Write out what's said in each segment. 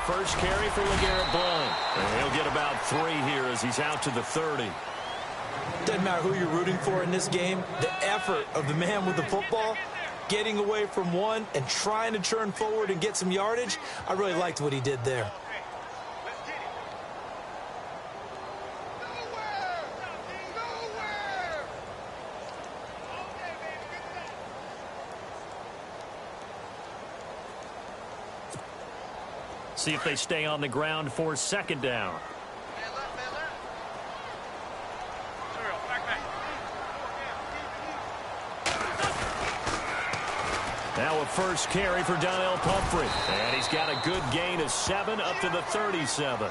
first carry for LeGarrette Blount. And he'll get about 3 here as he's out to the 30. Doesn't matter who you're rooting for in this game. The effort of the man with the football, getting away from one and trying to turn forward and get some yardage, I really liked what he did there. See if they stay on the ground for second down. Now a first carry for Donnell Pumphrey. And he's got a good gain of 7 up to the 37.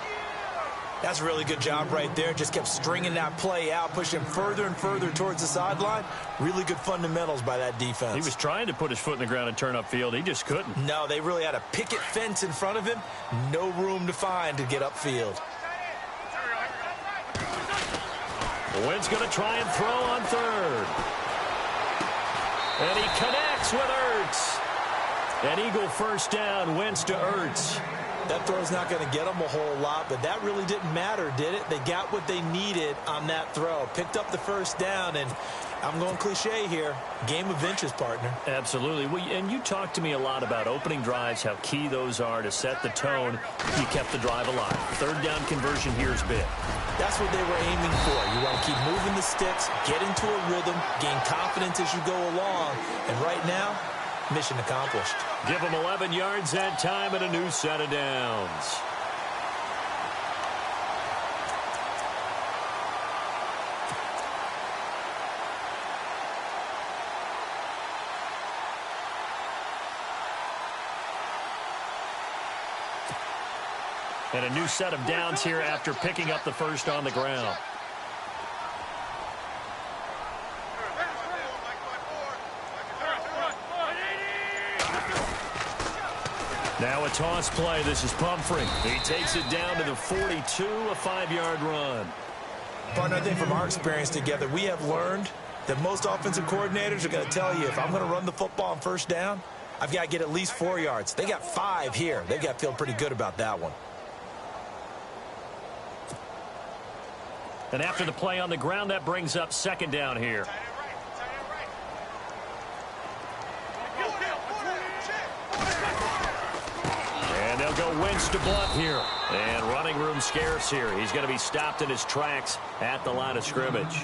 That's a really good job right there. Just kept stringing that play out, pushing further and further towards the sideline. Really good fundamentals by that defense. He was trying to put his foot in the ground and turn upfield. He just couldn't. No, they really had a picket fence in front of him. No room to find to get upfield. Wynn's going to try and throw on third. And he connects with Ertz. An Eagle first down, Wentz to Ertz. That throw's not going to get them a whole lot, but that really didn't matter, did it? They got what they needed on that throw. Picked up the first down, and I'm going cliche here. Game of inches, partner. Absolutely. And you talked to me a lot about opening drives, how key those are to set the tone. You kept the drive alive. Third down conversion here is big. That's what they were aiming for. You want to keep moving the sticks, get into a rhythm, gain confidence as you go along. And right now, mission accomplished. Give them 11 yards that time and a new set of downs. And a new set of downs here after picking up the first on the ground. Now a toss play. This is Pumphrey. He takes it down to the 42, a 5-yard run. Partner, I think from our experience together, we have learned that most offensive coordinators are going to tell you, if I'm going to run the football on first down, I've got to get at least 4 yards. They got 5 here. They've got to feel pretty good about that one. And after the play on the ground, that brings up second down here. And they'll go Wentz to Blount here. And running room scarce here. He's going to be stopped in his tracks at the line of scrimmage.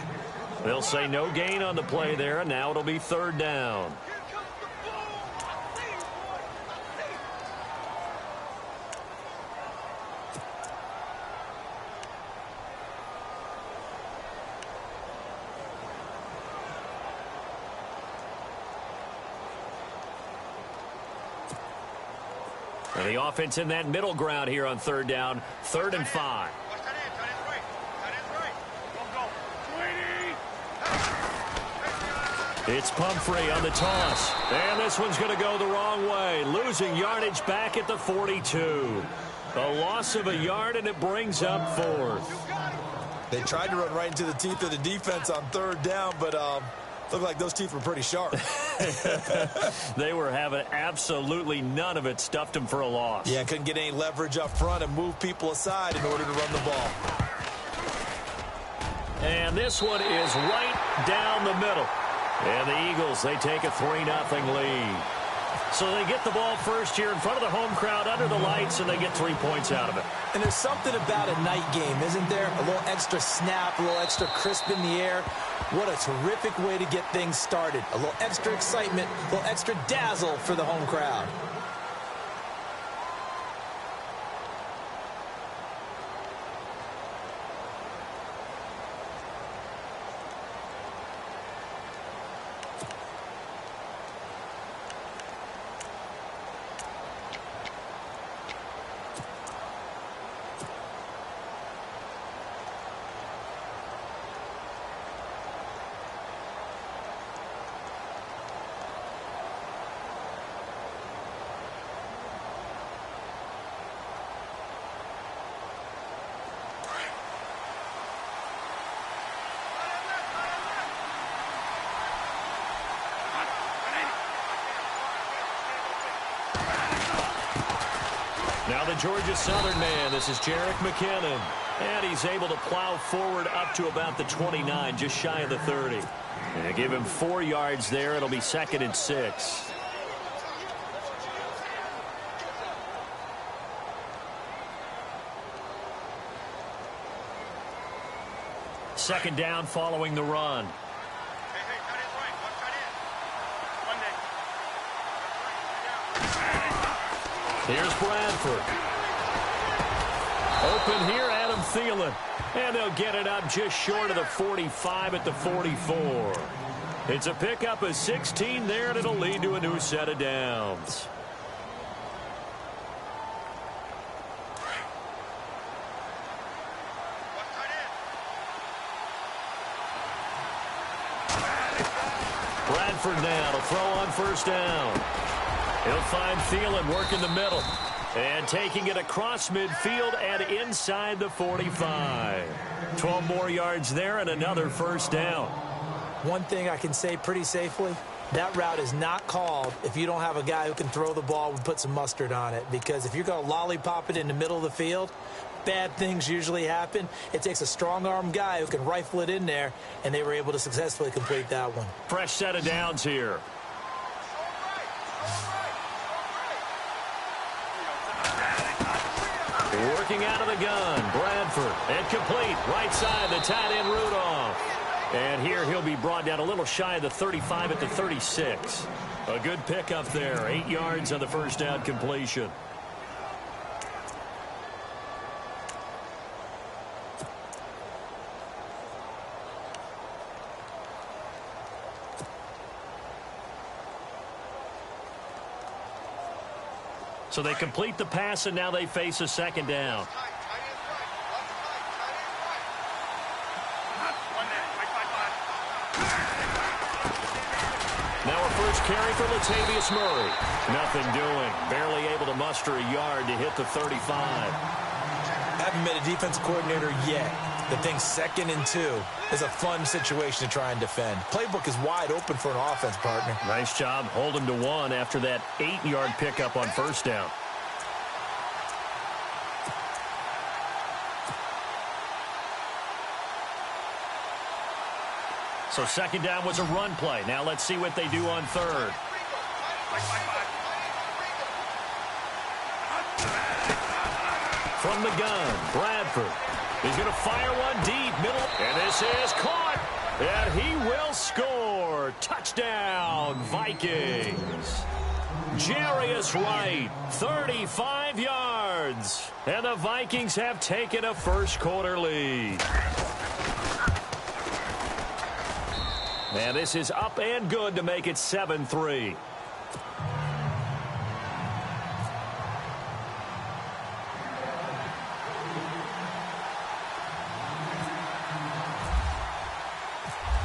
They'll say no gain on the play there, and now it'll be third down. And the offense in that middle ground here on third down, 3rd and 5. It's Pumphrey on the toss. And this one's going to go the wrong way. Losing yardage back at the 42. A loss of a yard, and it brings up 4th. They tried to run right into the teeth of the defense on third down, but looked like those teeth were pretty sharp. They were having absolutely none of it. Stuffed them for a loss. Yeah, couldn't get any leverage up front and move people aside in order to run the ball. And this one is right down the middle. And the Eagles, they take a 3-0 lead. So they get the ball first here in front of the home crowd under the lights, and they get 3 points out of it. And there's something about a night game, isn't there? A little extra snap, a little extra crisp in the air. What a terrific way to get things started. A little extra excitement, a little extra dazzle for the home crowd. the Georgia Southern man, this is Jerick McKinnon. And he's able to plow forward up to about the 29, just shy of the 30. And give him 4 yards there. It'll be 2nd and 6. Second down following the run. Here's Bradford. Open here, Adam Thielen. And they'll get it up just short of the 45 at the 44. It's a pickup of 16 there, and it'll lead to a new set of downs. Bradford now to throw on first down. He'll find Thielen working the middle. And taking it across midfield and inside the 45. 12 more yards there and another first down. One thing I can say pretty safely, that route is not called if you don't have a guy who can throw the ball and put some mustard on it. Because if you're going to lollipop it in the middle of the field, bad things usually happen. It takes a strong-arm guy who can rifle it in there, and they were able to successfully complete that one. Fresh set of downs here. Working out of the gun, Bradford. And complete, right side, the tight end Rudolph. And here he'll be brought down a little shy of the 35 at the 36. A good pickup there, 8 yards on the first down completion. So they complete the pass, and now they face a second down. Now a first carry for Latavius Murray. Nothing doing. Barely able to muster a yard to hit the 35. Haven't met a defensive coordinator yet. The thing 2nd and 2 is a fun situation to try and defend. Playbook is wide open for an offense, partner. Nice job holding to 1 after that 8-yard pickup on first down. So second down was a run play. Now let's see what they do on third. From the gun, Bradford. He's going to fire one deep, middle, and this is caught, and he will score. Touchdown, Vikings. Jarius Wright, 35 yards, and the Vikings have taken a first-quarter lead. And this is up and good to make it 7-3.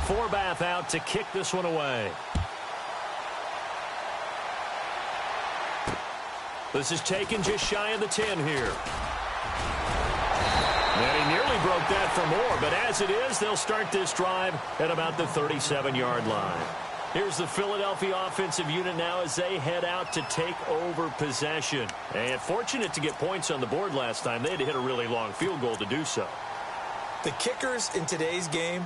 Forbath out to kick this one away. This is taken just shy of the 10 here. And he nearly broke that for more, but as it is, they'll start this drive at about the 37-yard line. Here's the Philadelphia offensive unit now as they head out to take over possession. And fortunate to get points on the board last time. They had to hit a really long field goal to do so. The kickers in today's game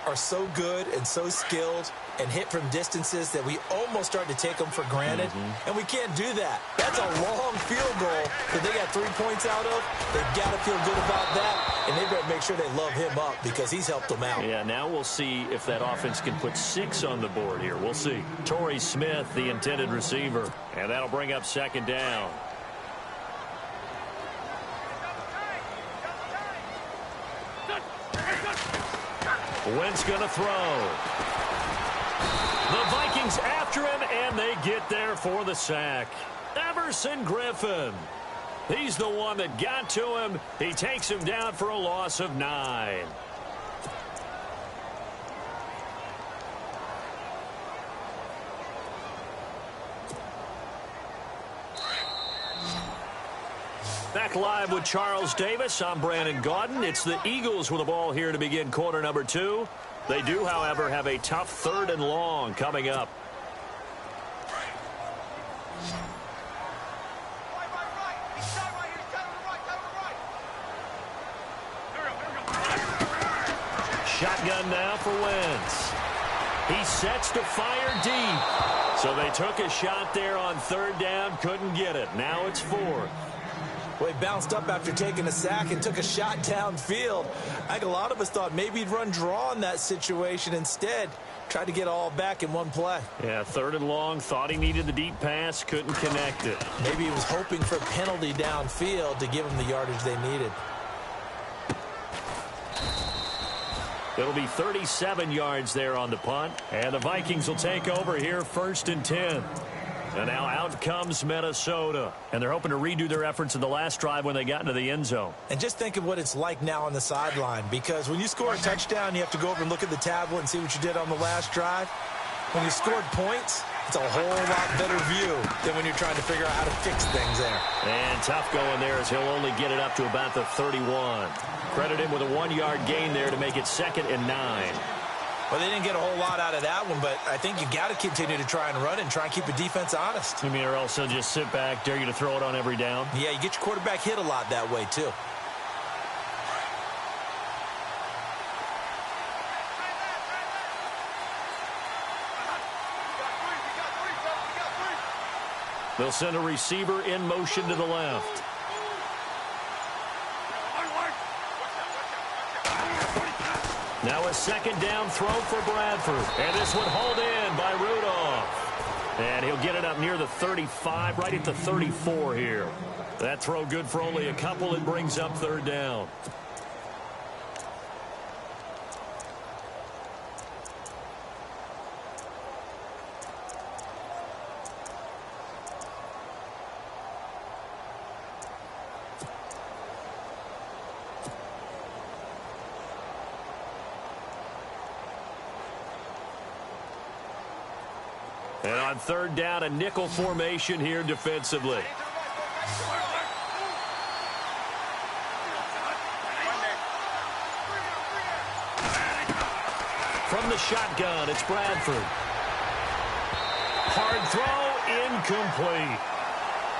are so good and so skilled and hit from distances that we almost start to take them for granted. And we can't do that. That's a long field goal that they got 3 points out of. They've got to feel good about that, and they've got to make sure they love him up because he's helped them out. Yeah, now we'll see if that offense can put 6 on the board here. We'll see. Torrey Smith, the intended receiver, and that'll bring up second down. Wentz going to throw. The Vikings after him, and they get there for the sack. Everson Griffin. He's the one that got to him. He takes him down for a loss of 9. Back live with Charles Davis. I'm Brandon Gaudin. It's the Eagles with the ball here to begin quarter number 2. They do, however, have a tough 3rd and long coming up. shotgun now for Wentz. He sets to fire deep. So they took a shot there on third down, couldn't get it. Now it's fourth. Well, he bounced up after taking a sack and took a shot downfield. I think a lot of us thought maybe he'd run draw in that situation. Instead, tried to get all back in one play. Yeah, third and long, thought he needed the deep pass, couldn't connect it. Maybe he was hoping for a penalty downfield to give him the yardage they needed. It'll be 37 yards there on the punt. And the Vikings will take over here, 1st and 10. And now out comes Minnesota. And they're hoping to redo their efforts in the last drive when they got into the end zone. And just think of what it's like now on the sideline. Because when you score a touchdown, you have to go over and look at the tablet and see what you did on the last drive. When you scored points, it's a whole lot better view than when you're trying to figure out how to fix things there. And tough going there as he'll only get it up to about the 31. Credit him with a 1-yard gain there to make it 2nd and 9. Well, they didn't get a whole lot out of that one, but I think you got to continue to try and run and try and keep the defense honest. You mean, or else they'll just sit back, dare you to throw it on every down? Yeah, you get your quarterback hit a lot that way, too. They'll send a receiver in motion to the left. Now a 2nd down throw for Bradford. And this one hauled in by Rudolph. And he'll get it up near the 35, right at the 34 here. That throw good for only a couple. It brings up 3rd down. And on 3rd down, a nickel formation here defensively. From the shotgun, it's Bradford. Hard throw, incomplete.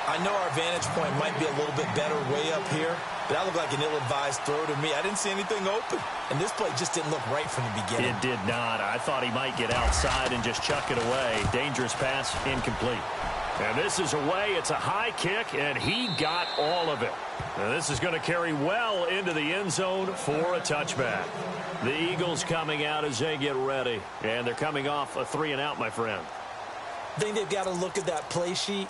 I know our vantage point might be a little bit better way up here, but that looked like an ill-advised throw to me. I didn't see anything open, and this play just didn't look right from the beginning. It did not. I thought he might get outside and just chuck it away. Dangerous pass, incomplete. And this is away. It's a high kick, and he got all of it. And this is going to carry well into the end zone for a touchback. The Eagles coming out as they get ready, and they're coming off a 3-and-out, my friend. I think they've got to look at that play sheet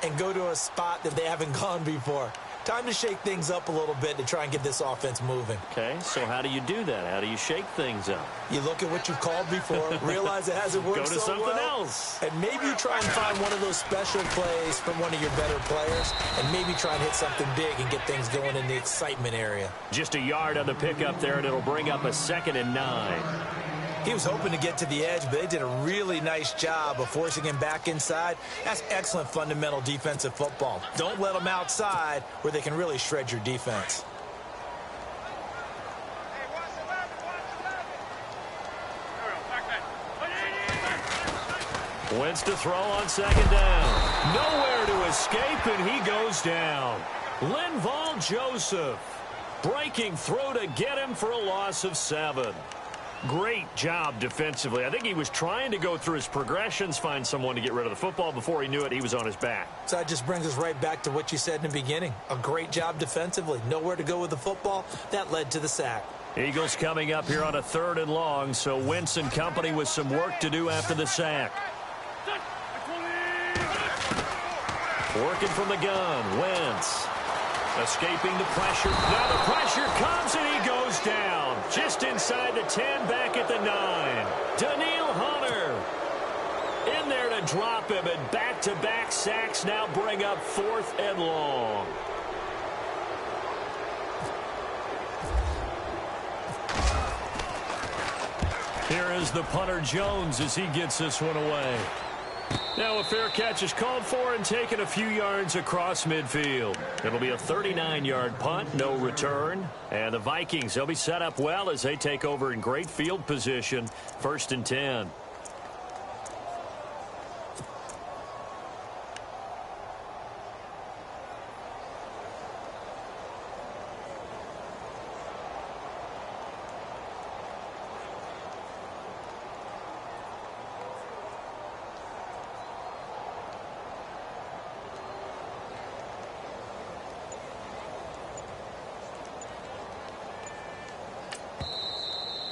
and go to a spot that they haven't gone before. Time to shake things up a little bit to try and get this offense moving. Okay, so how do you do that? How do you shake things up? You look at what you've called before, realize it hasn't worked so well. Go to something else. And maybe you try and find one of those special plays from one of your better players, and maybe try and hit something big and get things going in the excitement area. Just a yard on the pickup there, and it'll bring up a 2nd and 9. He was hoping to get to the edge, but they did a really nice job of forcing him back inside. That's excellent fundamental defensive football. Don't let them outside where they can really shred your defense. Wentz to throw on 2nd down. Nowhere to escape, and he goes down. Linval Joseph breaking through to get him for a loss of 7. Great job defensively. I think he was trying to go through his progressions, find someone to get rid of the football. Before he knew it, he was on his back. So that just brings us right back to what you said in the beginning. A great job defensively. Nowhere to go with the football. That led to the sack. Eagles coming up here on a 3rd and long, so Wentz and company with some work to do after the sack. Working from the gun, Wentz. Escaping the pressure. Now the pressure comes and he goes down. Just inside the 10, back at the 9. Daniil Hunter in there to drop him, and back-to-back sacks now bring up 4th and long. Here is the punter Jones as he gets this one away. Now a fair catch is called for and taken a few yards across midfield. It'll be a 39-yard punt, no return. And the Vikings, they'll be set up well as they take over in great field position. 1st and 10.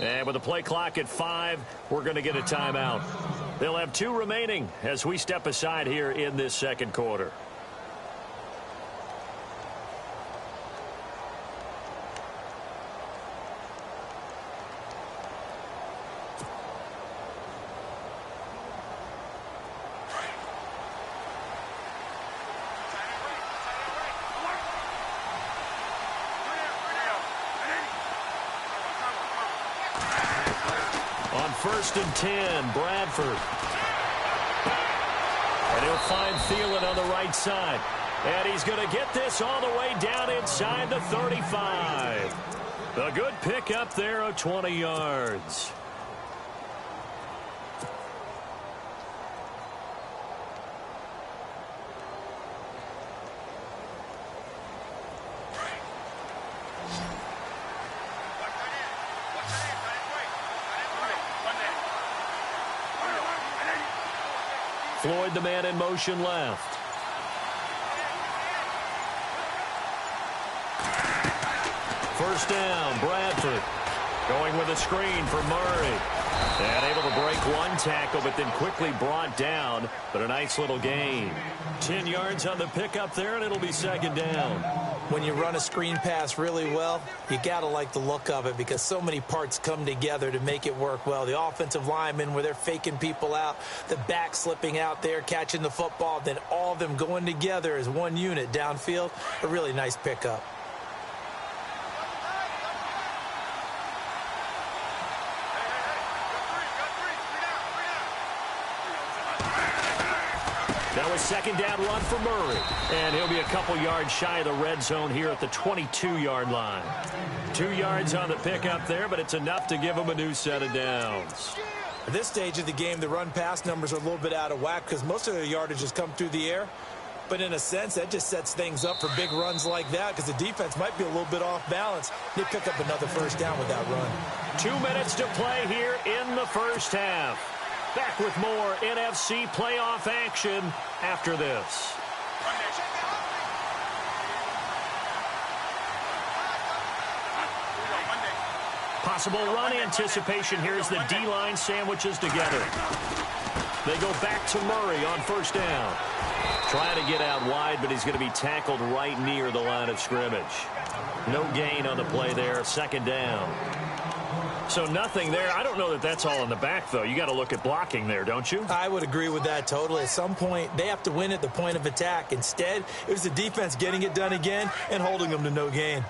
And with the play clock at 5, we're going to get a timeout. They'll have 2 remaining as we step aside here in this second quarter. On 1st and 10, Bradford. And he'll find Thielen on the right side. And he's going to get this all the way down inside the 35. A good pickup there of 20 yards. Floyd, the man in motion left. First down, Bradford. Going with a screen for Murray. And able to break one tackle, but then quickly brought down. But a nice little gain. 10 yards on the pickup there, and it'll be second down. When you run a screen pass really well, you got to like the look of it because so many parts come together to make it work well. The offensive linemen, where they're faking people out, the back slipping out there, catching the football, then all of them going together as one unit downfield. A really nice pickup. Now a second down run for Murray. And he'll be a couple yards shy of the red zone here at the 22-yard line. 2 yards on the pickup there, but it's enough to give him a new set of downs. At this stage of the game, the run-pass numbers are a little bit out of whack because most of their yardage has come through the air. But in a sense, that just sets things up for big runs like that because the defense might be a little bit off balance. They pick up another first down with that run. 2 minutes to play here in the first half. Back with more NFC playoff action after this. Possible run anticipation here as the D-line sandwiches together. They go back to Murray on first down. Trying to get out wide, but he's going to be tackled right near the line of scrimmage. No gain on the play there, second down. So nothing there. I don't know that that's all in the back, though. You got to look at blocking there, don't you? I would agree with that totally. At some point, they have to win at the point of attack. Instead, it was the defense getting it done again and holding them to no gain.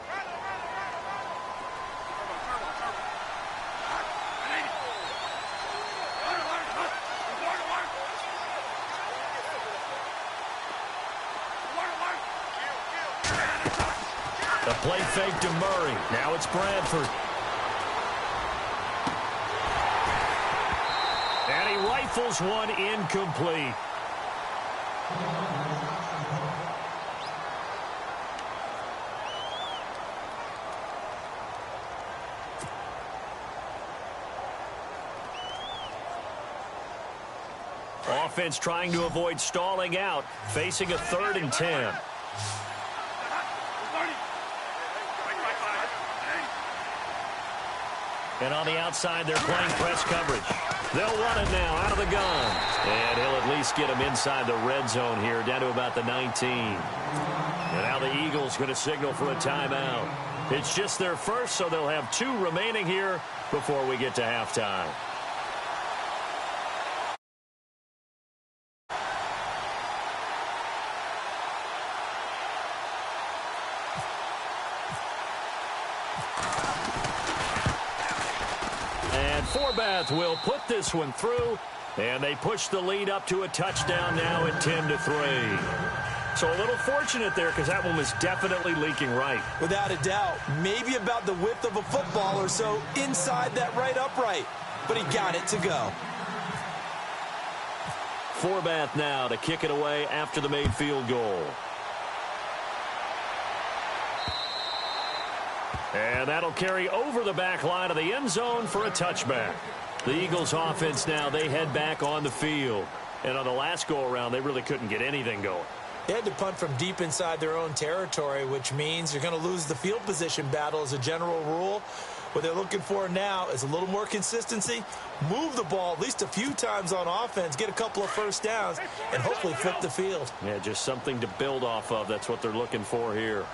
The play fake to Murray. Now it's Bradford. And he rifles one incomplete. Offense trying to avoid stalling out, facing a 3rd and 10. And on the outside, they're playing press coverage. They'll run it now out of the gun. And he'll at least get him inside the red zone here, down to about the 19. And now the Eagles going to signal for a timeout. It's just their first, so they'll have 2 remaining here before we get to halftime. Forbath will put this one through, and they push the lead up to a touchdown now at 10-3. So a little fortunate there because that one was definitely leaking right. Without a doubt, maybe about the width of a football or so inside that right upright, but he got it to go. Forbath now to kick it away after the made field goal. And that'll carry over the back line of the end zone for a touchback. The Eagles offense now, they head back on the field. And on the last go-around, they really couldn't get anything going. They had to punt from deep inside their own territory, which means you're going to lose the field position battle as a general rule. What they're looking for now is a little more consistency, move the ball at least a few times on offense, get a couple of first downs, and hopefully flip the field. Yeah, just something to build off of. That's what they're looking for here.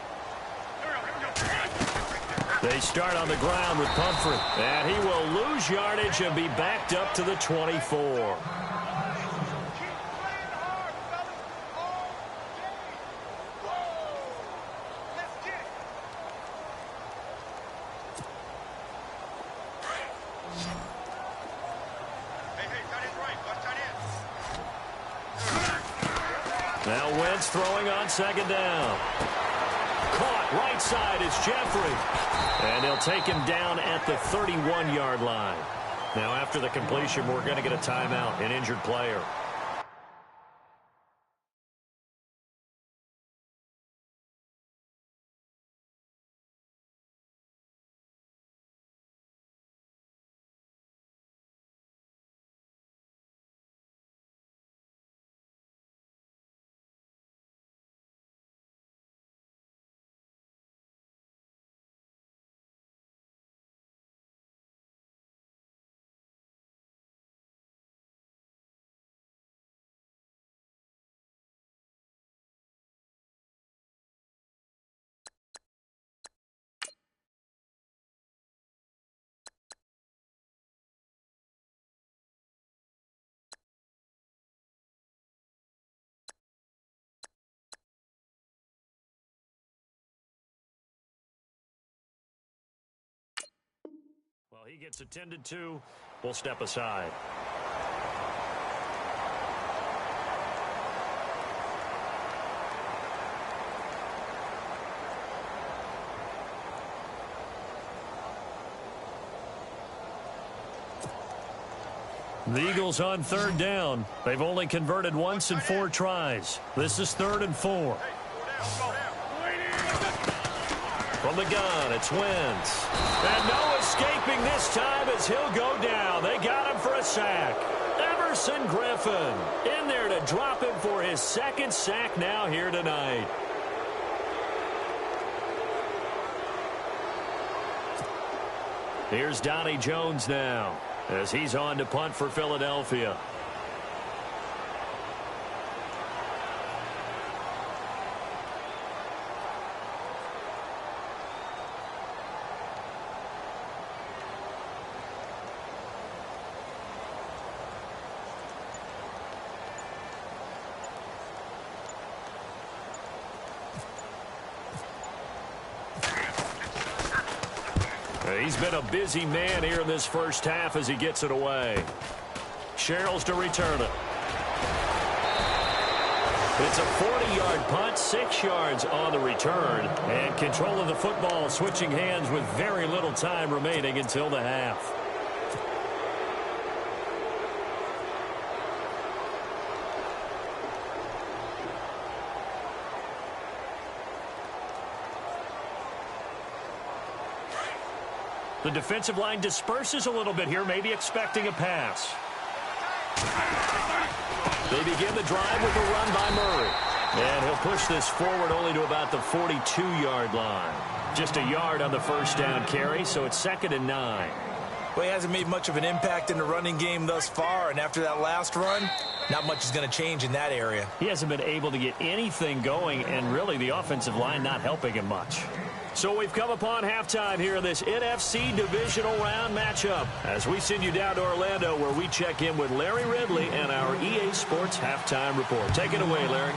They start on the ground with Pumphrey, and he will lose yardage and be backed up to the 24. Now Wentz throwing on second down. Caught right side is Jeffrey. And he'll take him down at the 31-yard line. Now after the completion, we're going to get a timeout, an injured player. Well, he gets attended to. We'll step aside. The Eagles on third down. They've only converted once in 4 tries. This is 3rd and 4. From the gun, it's Wentz. And no escaping this time as he'll go down. They got him for a sack. Everson Griffin in there to drop him for his 2nd sack now here tonight. Here's Donnie Jones now as he's on to punt for Philadelphia. He's been a busy man here in this first half as he gets it away. Sherrills to return it. It's a 40-yard punt, 6 yards on the return, and control of the football switching hands with very little time remaining until the half. The defensive line disperses a little bit here, maybe expecting a pass. They begin the drive with a run by Murray. And he'll push this forward only to about the 42-yard line. Just a yard on the first down carry, so it's 2nd and 9. Well, he hasn't made much of an impact in the running game thus far, and after that last run, not much is going to change in that area. He hasn't been able to get anything going, and really the offensive line not helping him much. So we've come upon halftime here in this NFC Divisional Round matchup as we send you down to Orlando where we check in with Larry Ridley and our EA Sports Halftime Report. Take it away, Larry.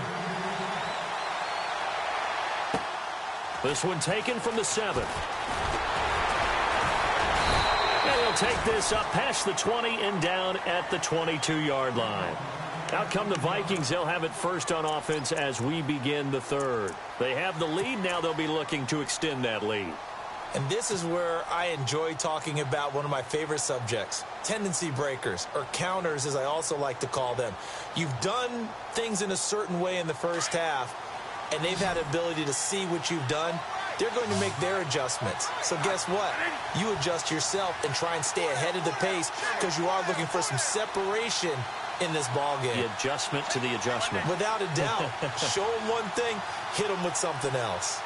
This one taken from the 7. And he'll take this up past the 20 and down at the 22-yard line. Out come the Vikings. They'll have it first on offense as we begin the 3rd. They have the lead. Now they'll be looking to extend that lead. And this is where I enjoy talking about one of my favorite subjects, tendency breakers, or counters as I also like to call them. You've done things in a certain way in the first half, and they've had ability to see what you've done. They're going to make their adjustments. So guess what? You adjust yourself and try and stay ahead of the pace because you are looking for some separation in this ball game. The adjustment to the adjustment. Without a doubt. Show them one thing, hit them with something else.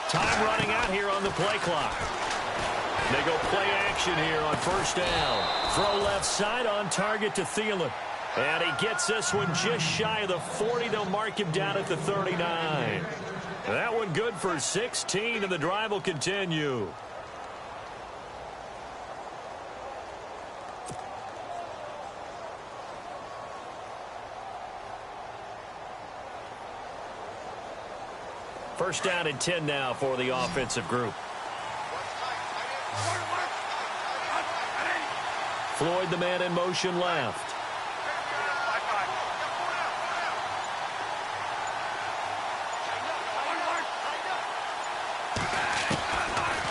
Time running out here on the play clock. They go play action here on first down. Throw left side on target to Thielen. And he gets this one just shy of the 40. They'll mark him down at the 39. That one good for 16, and the drive will continue. First down and 10 now for the offensive group. Floyd, the man in motion left.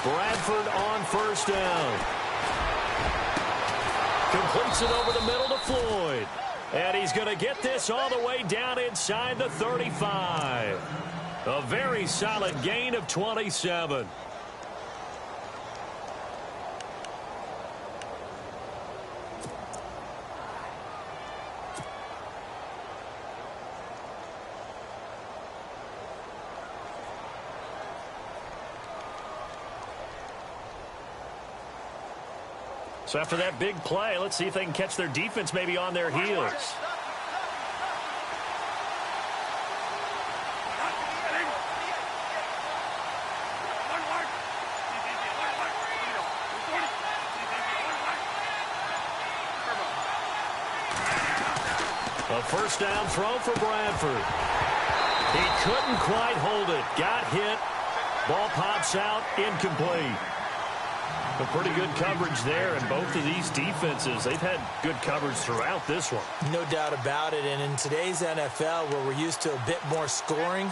Bradford on first down. Completes it over the middle to Floyd. And he's going to get this all the way down inside the 35. A very solid gain of 27. So after that big play, let's see if they can catch their defense maybe on their heels. A first down throw for Bradford. He couldn't quite hold it. Got hit. Ball pops out. Incomplete. A pretty good coverage there, and both of these defenses, they've had good coverage throughout this one. No doubt about it, and in today's NFL, where we're used to a bit more scoring,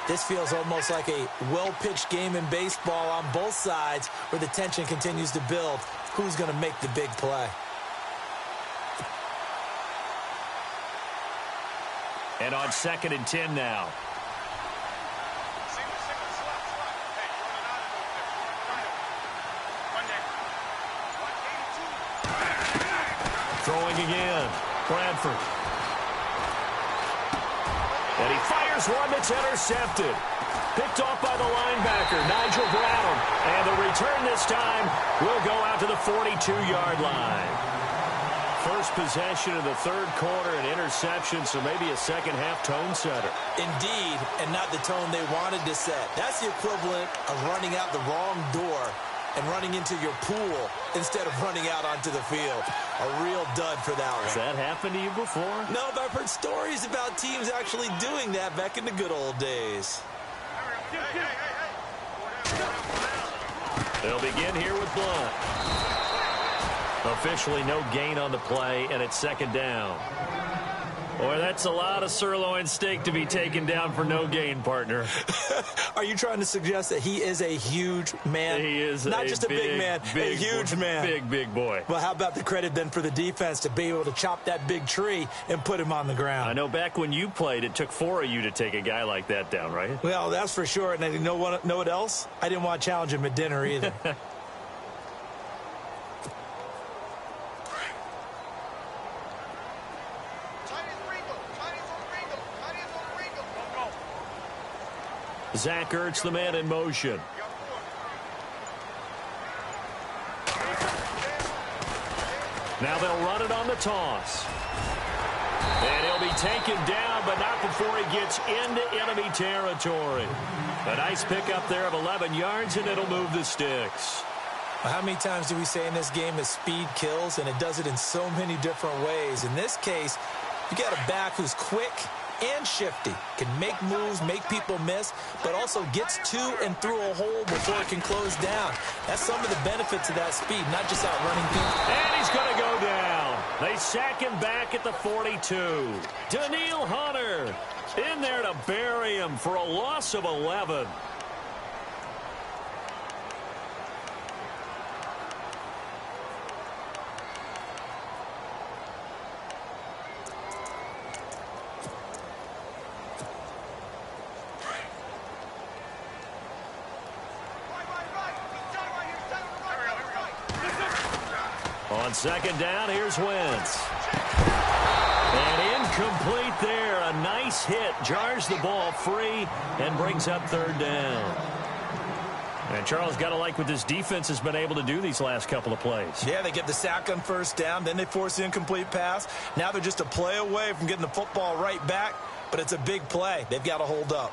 this feels almost like a well-pitched game in baseball on both sides, where the tension continues to build. Who's going to make the big play? And on 2nd and 10 now. Throwing again. Bradford. And he fires one that's intercepted. Picked off by the linebacker, Nigel Brown. And the return this time will go out to the 42-yard line. First possession of the third quarter, an interception, so maybe a second-half tone setter. Indeed, and not the tone they wanted to set. That's the equivalent of running out the wrong door and running into your pool instead of running out onto the field. A real dud for that one. Has that happened to you before? No, but I've heard stories about teams actually doing that back in the good old days. They'll begin here with Blunt. Officially no gain on the play, and it's 2nd down. Boy, that's a lot of sirloin steak to be taken down for no gain, partner. Are you trying to suggest that he is a huge man? He is not just a big man, a huge man. Big boy. Well, how about the credit then for the defense to be able to chop that big tree and put him on the ground? I know back when you played, it took 4 of you to take a guy like that down, right? Well, that's for sure. And you know what else? I didn't want to challenge him at dinner either. Zach Ertz, the man in motion. Now they'll run it on the toss. And he'll be taken down, but not before he gets into enemy territory. A nice pickup there of 11 yards, and it'll move the sticks. Well, how many times do we say in this game that speed kills, and it does it in so many different ways? In this case, you got a back who's quick and shifty, can make moves, make people miss, but also gets to and through a hole before it can close down. That's some of the benefits of that speed, not just outrunning people. And he's going to go down. They sack him back at the 42. Daniil Hunter in there to bury him for a loss of 11. On 2nd down, here's Wentz. And incomplete there. A nice hit. Jars the ball free and brings up 3rd down. And Charles, got to like what this defense has been able to do these last couple of plays. Yeah, they get the sack on first down, then they force the incomplete pass. Now they're just a play away from getting the football right back, but it's a big play. They've got to hold up.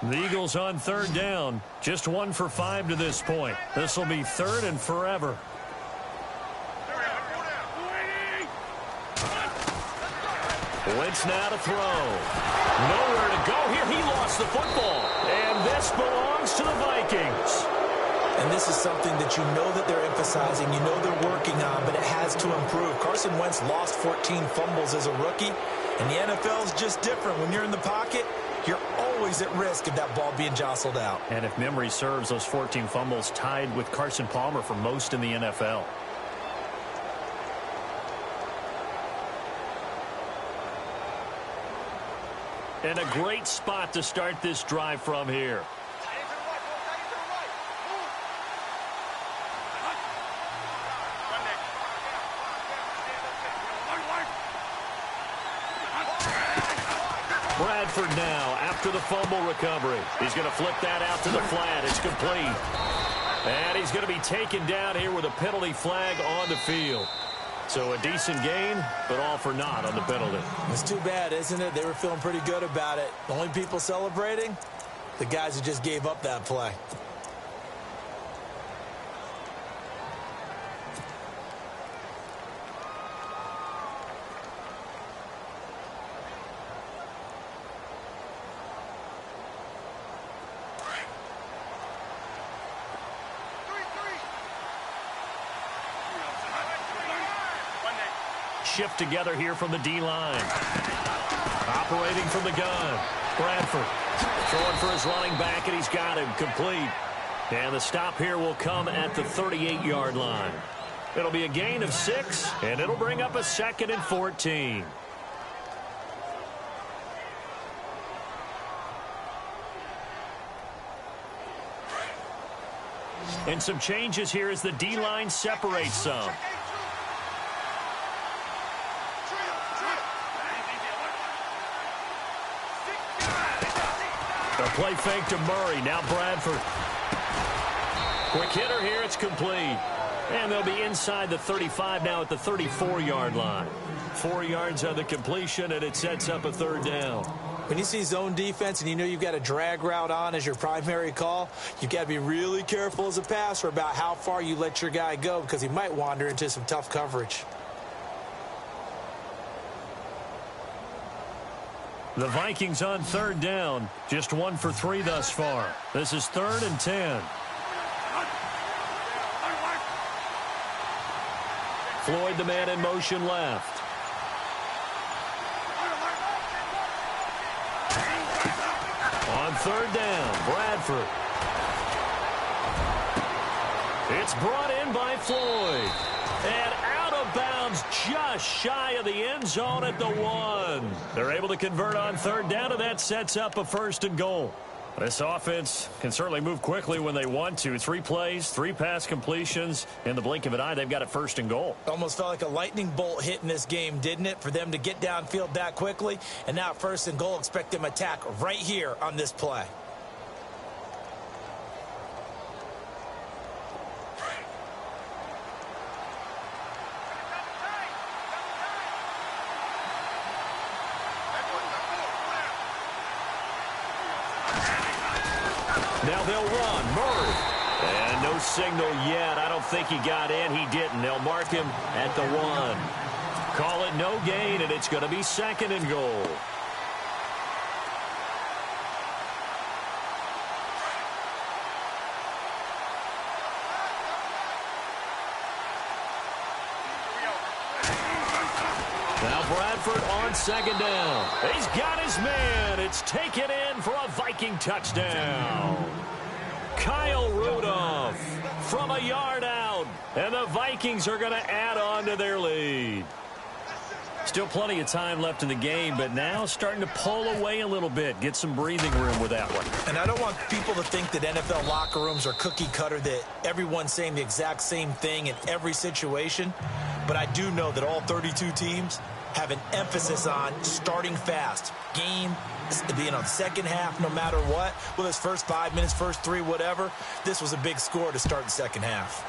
The Eagles on third down. Just 1 for 5 to this point. This will be third and forever. Wentz now to throw. Nowhere to go here. He lost the football. And this belongs to the Vikings. And this is something that you know that they're emphasizing, you know they're working on, but it has to improve. Carson Wentz lost 14 fumbles as a rookie, and the NFL is just different. When you're in the pocket, you're always at risk of that ball being jostled out. And if memory serves, those 14 fumbles tied with Carson Palmer for most in the NFL. And a great spot to start this drive from here. Bradford now after the fumble recovery. He's going to flip that out to the flat. It's complete. And he's going to be taken down here with a penalty flag on the field. So a decent gain, but all for naught on the penalty. It's too bad, isn't it? They were feeling pretty good about it. The only people celebrating, the guys who just gave up that play. Shift together here from the D-line. Operating from the gun. Bradford throwing for his running back, and he's got him complete. And the stop here will come at the 38-yard line. It'll be a gain of 6, and it'll bring up a 2nd and 14. And some changes here as the D-line separates some. The play fake to Murray. Now Bradford. Quick hitter here. It's complete. And they'll be inside the 35 now at the 34-yard line. 4 yards on the completion, and it sets up a third down. When you see zone defense and you know you've got a drag route on as your primary call, you've got to be really careful as a passer about how far you let your guy go because he might wander into some tough coverage. The Vikings on third down. Just 1 for 3 thus far. This is 3rd and 10. Floyd, the man in motion left. On third down, Bradford. It's brought in by Floyd. And out of bounds just shy of the end zone at the 1. They're able to convert on third down, and that sets up a 1st and goal. This offense can certainly move quickly when they want to. 3 plays, 3 pass completions. In the blink of an eye, they've got a 1st and goal. Almost felt like a lightning bolt hit in this game, didn't it, for them to get downfield that quickly? And now 1st and goal, expect them to attack right here on this play. Now they'll run. Murray. And no signal yet. I don't think he got in. He didn't. They'll mark him at the 1. Call it no gain, and it's going to be 2nd and goal. Now Bradford on 2nd down. He's got his man. It's taken in for a Viking touchdown. Kyle Rudolph from a yard out. And the Vikings are going to add on to their lead. Still plenty of time left in the game, but now starting to pull away a little bit. Get some breathing room with that one. And I don't want people to think that NFL locker rooms are cookie cutter, that everyone's saying the exact same thing in every situation. But I do know that all 32 teams have an emphasis on starting fast. Game, second half, no matter what. Whether it's first 5 minutes, first 3, whatever. This was a big score to start the second half.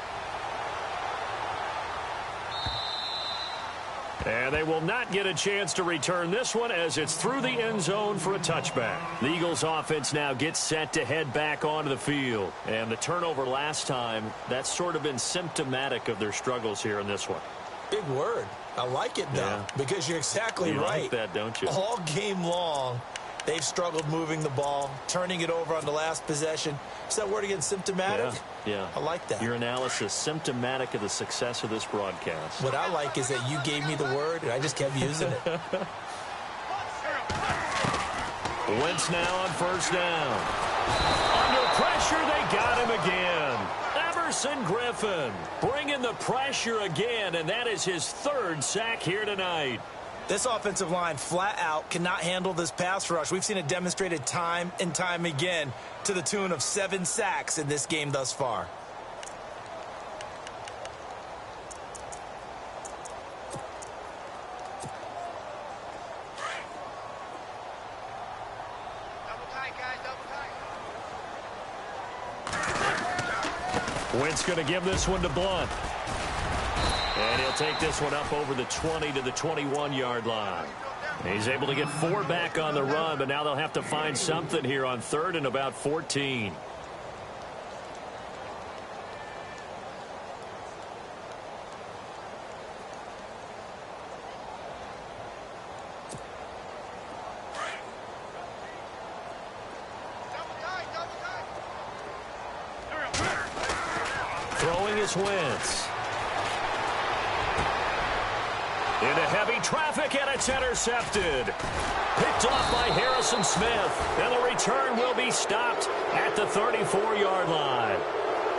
And they will not get a chance to return this one as it's through the end zone for a touchback. The Eagles offense now gets set to head back onto the field. And the turnover last time, that's sort of been symptomatic of their struggles here in this one. Big word. I like it, though, because you're exactly right. You like that, don't you? All game long, they've struggled moving the ball, turning it over on the last possession. Is that word again, symptomatic? Yeah. I like that. Your analysis, symptomatic of the success of this broadcast. What I like is that you gave me the word, and I just kept using it. Wentz now on first down. Under pressure, they got him again. Everson Griffin bringing the pressure again, and that is his third sack here tonight. This offensive line flat out cannot handle this pass rush. We've seen it demonstrated time and time again to the tune of 7 sacks in this game thus far. Wentz going to give this one to Blunt. And he'll take this one up over the 20 to the 21-yard line. He's able to get 4 back on the run, but now they'll have to find something here on 3rd and about 14. Throwing is Wentz. Into heavy traffic, and it's intercepted. Picked off by Harrison Smith, and the return will be stopped at the 34-yard line.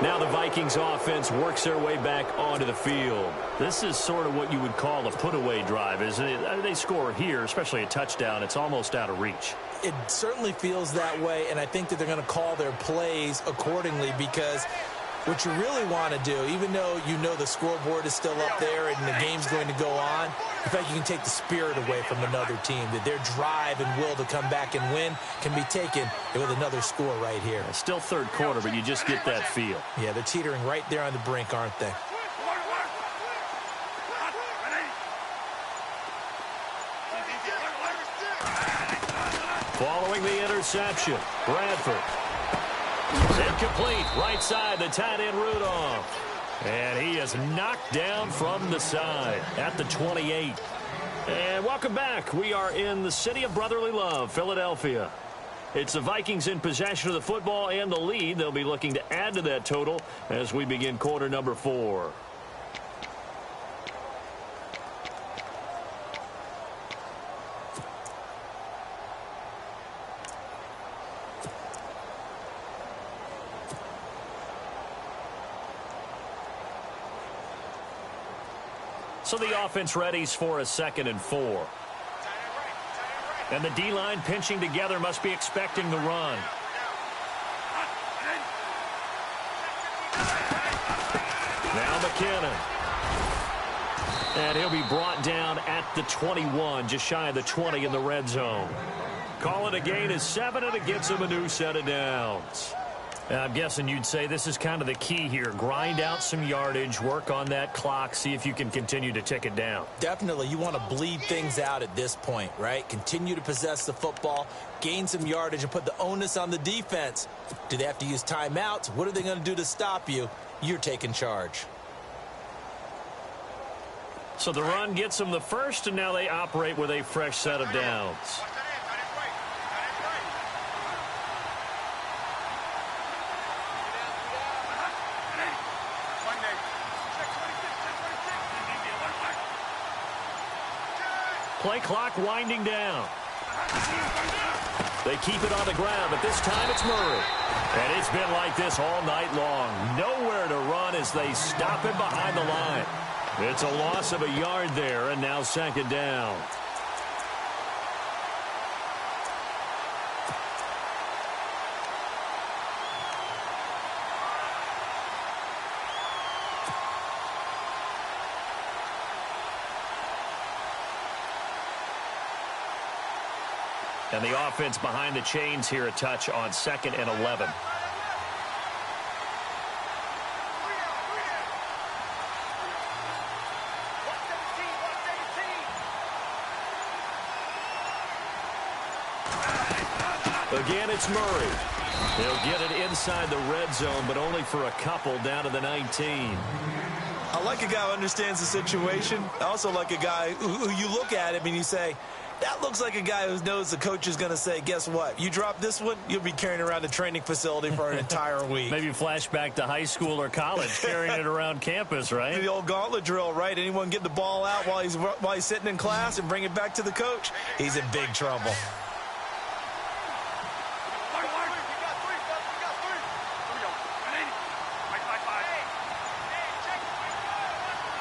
Now the Vikings offense works their way back onto the field. This is sort of what you would call a put-away drive, isn't it? They score here, especially a touchdown. It's almost out of reach. It certainly feels that way, and I think that they're going to call their plays accordingly, because what you really want to do, even though you know the scoreboard is still up there and the game's going to go on, in fact, you can take the spirit away from another team, that their drive and will to come back and win can be taken with another score right here. It's still third quarter, but you just get that feel. Yeah, they're teetering right there on the brink, aren't they? Following the interception, Bradford. Incomplete, right side, the tight end Rudolph. And he is knocked down from the side at the 28. And welcome back. We are in the city of brotherly love, Philadelphia. It's the Vikings in possession of the football and the lead. They'll be looking to add to that total as we begin quarter number 4. So the offense readies for a 2nd and 4. And the D-line pinching together must be expecting the run. Now McKinnon. And he'll be brought down at the 21, just shy of the 20 in the red zone. Call it a gain of 7, and it gets him a new set of downs. I'm guessing you'd say this is kind of the key here. Grind out some yardage, work on that clock, see if you can continue to tick it down. Definitely. You want to bleed things out at this point, right? Continue to possess the football, gain some yardage, and put the onus on the defense. Do they have to use timeouts? What are they going to do to stop you? You're taking charge. So the run gets them the first, and now they operate with a fresh set of downs. Play clock winding down. They keep it on the ground, but this time it's Murray. And it's been like this all night long. Nowhere to run as they stop him behind the line. It's a loss of a yard there, and now second down. And the offense behind the chains here, a touch on 2nd and 11. Again, it's Murray. He'll get it inside the red zone, but only for a couple down to the 19. I like a guy who understands the situation. I also like a guy who you look at him and you say, that looks like a guy who knows the coach is going to say, guess what? You drop this one, you'll be carrying around the training facility for an entire week. Maybe flashback to high school or college, carrying it around campus, right? The old gauntlet drill, right? Anyone get the ball out while he's sitting in class and bring it back to the coach? He's in big trouble.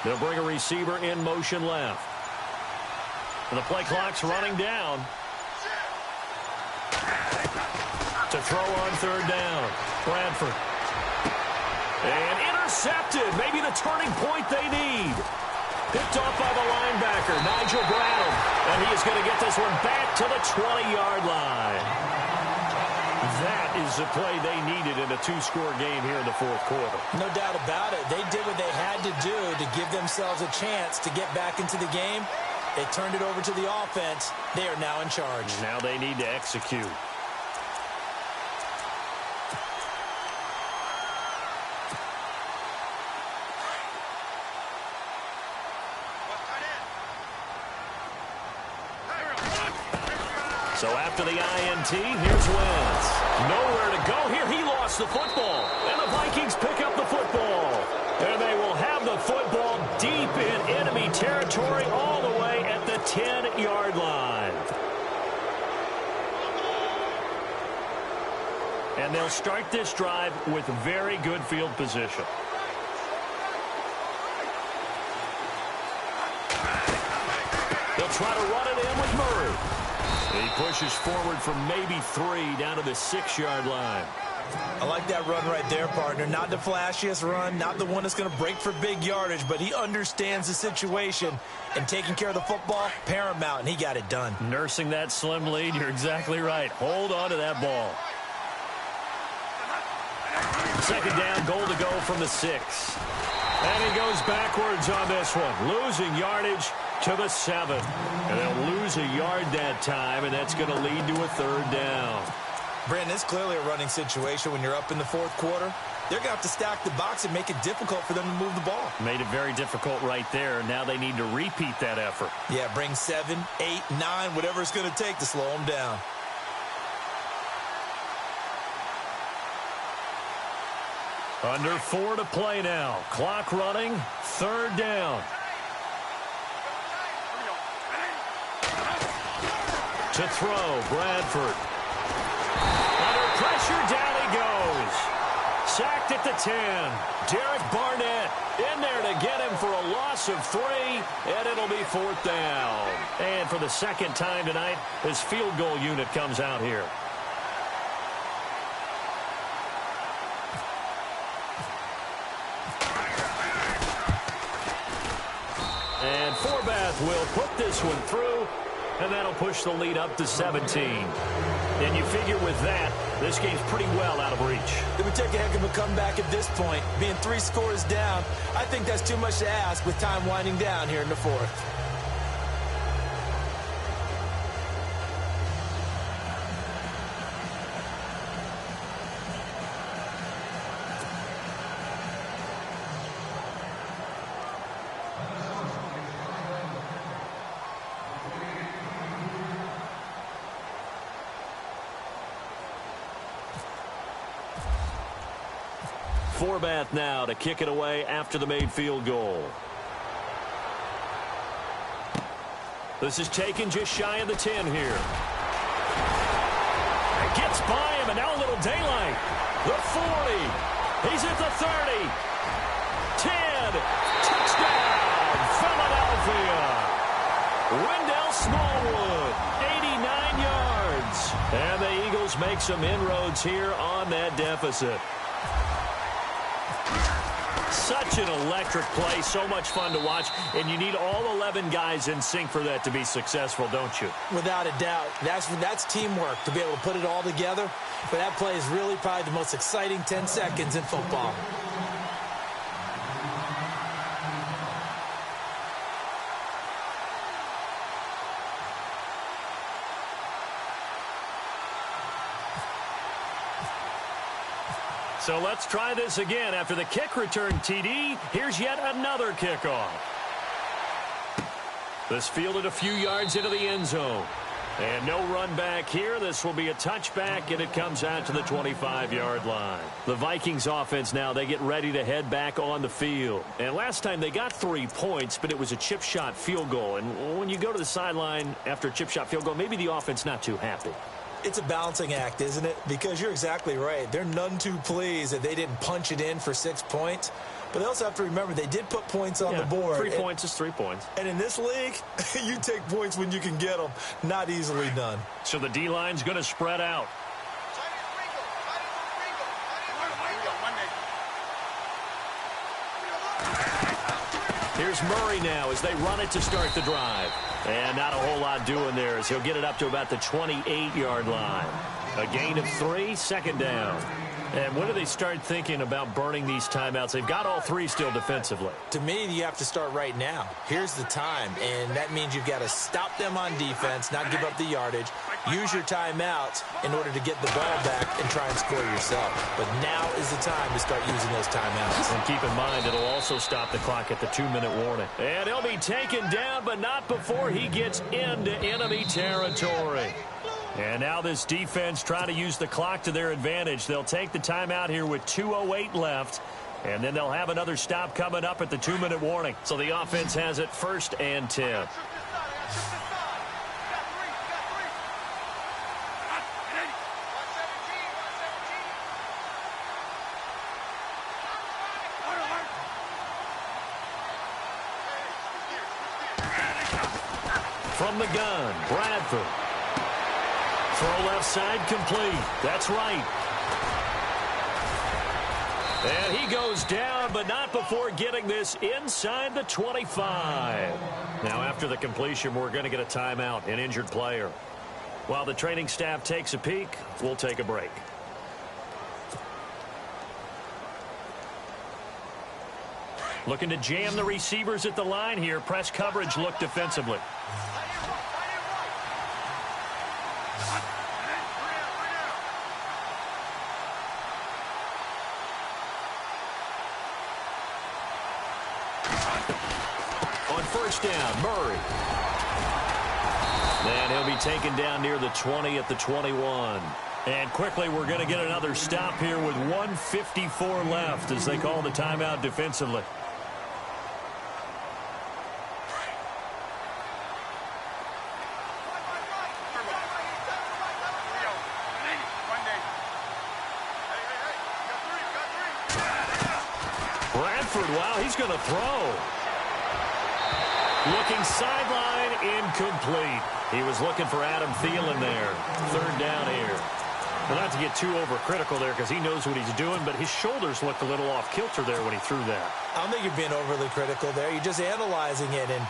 They'll bring a receiver in motion left. And the play clock's running down. To throw on 3rd down. Bradford. And intercepted. Maybe the turning point they need. Picked off by the linebacker, Nigel Bradham. And he is going to get this one back to the 20-yard line. That is the play they needed in a 2-score game here in the 4th quarter. No doubt about it. They did what they had to do to give themselves a chance to get back into the game. They turned it over to the offense. They are now in charge. Now they need to execute. So after the INT, here's Wentz. Nowhere to go here. He lost the football. And the Vikings pick up the football. And they will have the football deep in enemy territory all the way at the 10-yard line. And they'll start this drive with very good field position. They'll try to run it in with Murray. He pushes forward from maybe 3 down to the 6-yard line. I like that run right there, partner. Not the flashiest run, not the one that's going to break for big yardage, but he understands the situation, and taking care of the football, paramount, and he got it done. Nursing that slim lead, you're exactly right. Hold on to that ball. 2nd down, goal to go from the 6. And he goes backwards on this one, losing yardage to the 7. And they'll lose a yard that time, and that's going to lead to a 3rd down. Brandon, it's clearly a running situation when you're up in the 4th quarter. They're going to have to stack the box and make it difficult for them to move the ball. Made it very difficult right there. Now they need to repeat that effort. Yeah, bring 7, 8, 9, whatever it's going to take to slow them down. Under 4 to play now. Clock running. 3rd down. To throw, Bradford. Under pressure, down he goes. Sacked at the 10. Derek Barnett in there to get him for a loss of 3, and it'll be 4th down. And for the 2nd time tonight, his field goal unit comes out here. And Forbath will put this one through, and that'll push the lead up to 17. And you figure with that, this game's pretty well out of reach. It would take a heck of a comeback at this point. Being 3 scores down, I think that's too much to ask with time winding down here in the 4th. Forbath now to kick it away after the made field goal. This is taken just shy of the 10 here. It gets by him, and now a little daylight. The 40. He's at the 30. 10. Touchdown. And the Eagles make some inroads here on that deficit. Such an electric play, so much fun to watch, and you need all 11 guys in sync for that to be successful, don't you? Without a doubt. That's teamwork, to be able to put it all together. But that play is really probably the most exciting 10 seconds in football. So let's try this again. After the kick return TD, here's yet another kickoff. This fielded a few yards into the end zone. And no run back here. This will be a touchback, and it comes out to the 25-yard line. The Vikings offense now, they get ready to head back on the field. And last time they got 3 points, but it was a chip shot field goal. And when you go to the sideline after a chip shot field goal, maybe the offense not too happy. It's a balancing act, isn't it? Because you're exactly right. They're none too pleased that they didn't punch it in for 6 points. But they also have to remember they did put points on the board. 3 points is 3 points. And in this league, you take points when you can get them. Not easily done. So the D-line's going to spread out. Here's Murray now as they run it to start the drive. And not a whole lot doing there as he'll get it up to about the 28-yard line. A gain of 3, second down. And when do they start thinking about burning these timeouts? They've got all 3 still defensively. To me, you have to start right now. Here's the time, and that means you've got to stop them on defense, not give up the yardage, use your timeouts in order to get the ball back and try and score yourself. But now is the time to start using those timeouts. And keep in mind, it'll also stop the clock at the 2-minute warning. And he'll be taken down, but not before he gets into enemy territory. And now this defense trying to use the clock to their advantage. They'll take the timeout here with 2:08 left. And then they'll have another stop coming up at the 2-minute warning. So the offense has it 1st and 10. From the gun, Bradford. Throw left side complete. That's right. And he goes down, but not before getting this inside the 25. Now, after the completion, we're going to get a timeout, an injured player. While the training staff takes a peek, we'll take a break. Looking to jam the receivers at the line here. Press coverage look defensively. Down, Murray. And he'll be taken down near the 20 at the 21. And quickly, we're going to get another stop here with 1:54 left as they call the timeout defensively. Bradford, wow, he's going to throw. Looking sideline, incomplete. He was looking for Adam Thielen there. 3rd down here. Well, not to get too overcritical there because he knows what he's doing, but his shoulders looked a little off kilter there when he threw that. I don't think you're being overly critical there. You're just analyzing it, and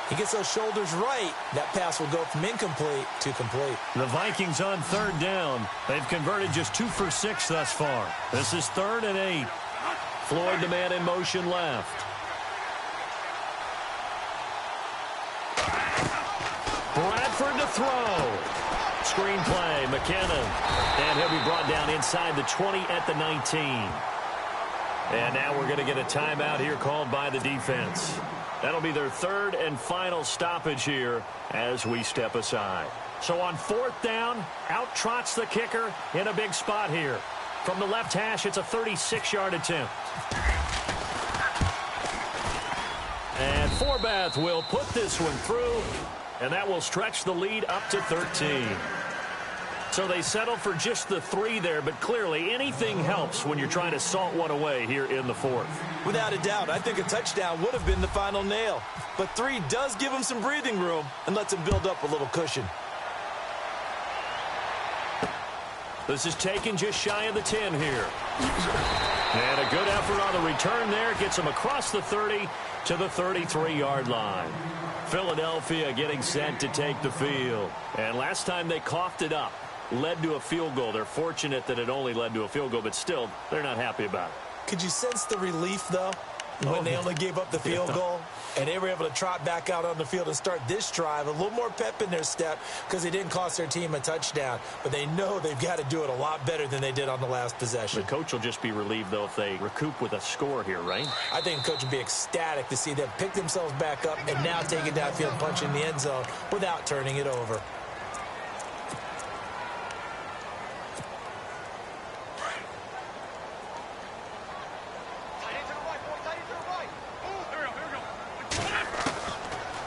he gets those shoulders right. That pass will go from incomplete to complete. The Vikings on 3rd down. They've converted just 2 for 6 thus far. This is 3rd and 8. Floyd, the man in motion left. Bradford to throw. Screen play, McKinnon. And he'll be brought down inside the 20 at the 19. And now we're going to get a timeout here called by the defense. That'll be their 3rd and final stoppage here as we step aside. So on 4th down, out trots the kicker in a big spot here. From the left hash, it's a 36-yard attempt. And Forbath will put this one through. And that will stretch the lead up to 13. So they settle for just the 3 there, but clearly anything helps when you're trying to salt one away here in the 4th. Without a doubt, I think a touchdown would have been the final nail. But 3 does give him some breathing room and lets him build up a little cushion. This is taken just shy of the 10 here. And a good effort on the return there. Gets him across the 30 to the 33-yard line. Philadelphia getting set to take the field. And last time they coughed it up, led to a field goal. They're fortunate that it only led to a field goal, but still, they're not happy about it. Could you sense the relief, though, when they only gave up the field goal? And they were able to trot back out on the field and start this drive. A little more pep in their step because it didn't cost their team a touchdown. But they know they've got to do it a lot better than they did on the last possession. The coach will just be relieved, though, if they recoup with a score here, right? I think the coach would be ecstatic to see them pick themselves back up and now take it downfield, punch in the end zone without turning it over.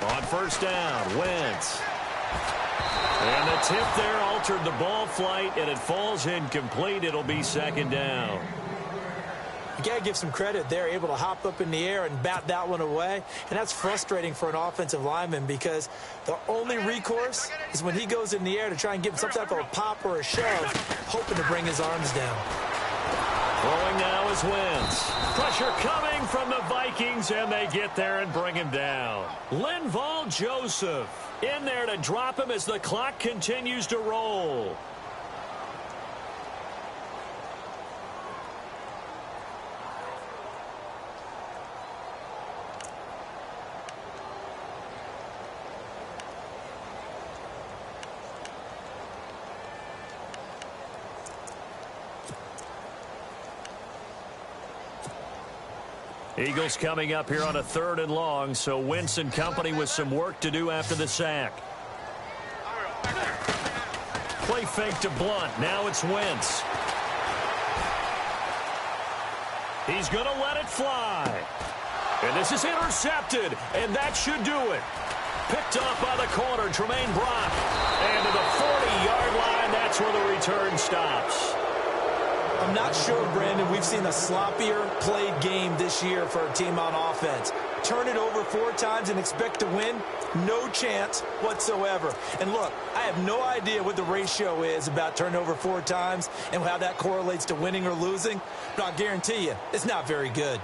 On first down, Wentz. And the tip there altered the ball flight, and it falls incomplete. It'll be second down. You got to give some credit. They're able to hop up in the air and bat that one away. And that's frustrating for an offensive lineman because the only recourse is when he goes in the air to try and give him some type of a pop or a shove, hoping to bring his arms down. Throwing now is Wentz. Pressure coming from the Vikings, and they get there and bring him down. Linval Joseph in there to drop him as the clock continues to roll. Eagles coming up here on a 3rd and long, so Wentz and company with some work to do after the sack. Play fake to Blunt. Now it's Wentz. He's going to let it fly. And this is intercepted, and that should do it. Picked off by the corner, Tremaine Brock. And to the 40-yard line, that's where the return stops. I'm not sure, Brandon, we've seen a sloppier played game this year for a team on offense. Turn it over 4 times and expect to win? No chance whatsoever. And look, I have no idea what the ratio is about turnover 4 times and how that correlates to winning or losing, but I'll guarantee you, it's not very good.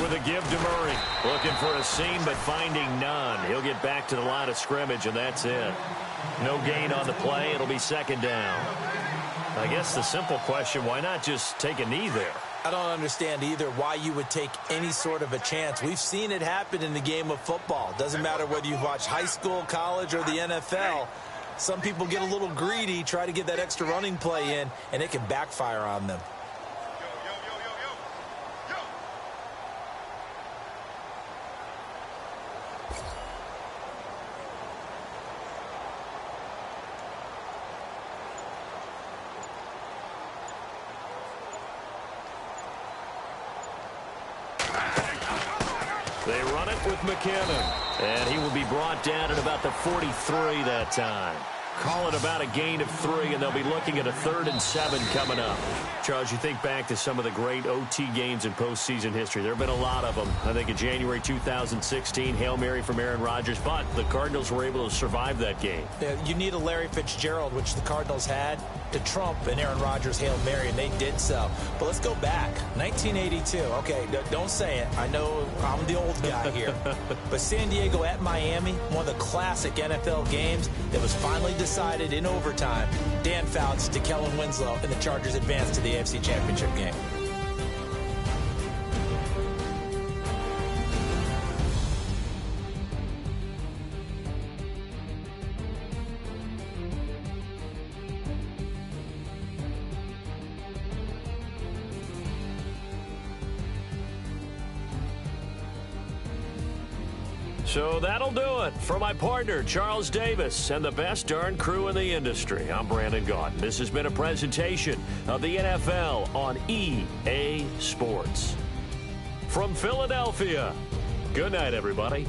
With a give to Murray. Looking for a seam, but finding none. He'll get back to the line of scrimmage, and that's it. No gain on the play. It'll be second down. I guess the simple question, why not just take a knee there? I don't understand either why you would take any sort of a chance. We've seen it happen in the game of football. Doesn't matter whether you watch high school, college, or the NFL. Some people get a little greedy, try to get that extra running play in, and it can backfire on them. They run it with McKinnon. And he will be brought down at about the 43 that time. Call it about a gain of 3, and they'll be looking at a 3rd and 7 coming up. Charles, you think back to some of the great OT games in postseason history. There have been a lot of them. I think in January 2016, Hail Mary from Aaron Rodgers, but the Cardinals were able to survive that game. Yeah, you need a Larry Fitzgerald, which the Cardinals had, to trump an Aaron Rodgers Hail Mary, and they did so. But let's go back. 1982. Okay, don't say it. I know I'm the old guy here. But San Diego at Miami, one of the classic NFL games that was finally decided in overtime. Dan Fouts to Kellen Winslow, and the Chargers advanced to the AFC Championship game. So that'll do it for my partner, Charles Davis, and the best darn crew in the industry. I'm Brandon Gaudin. This has been a presentation of the NFL on EA Sports. From Philadelphia, good night, everybody.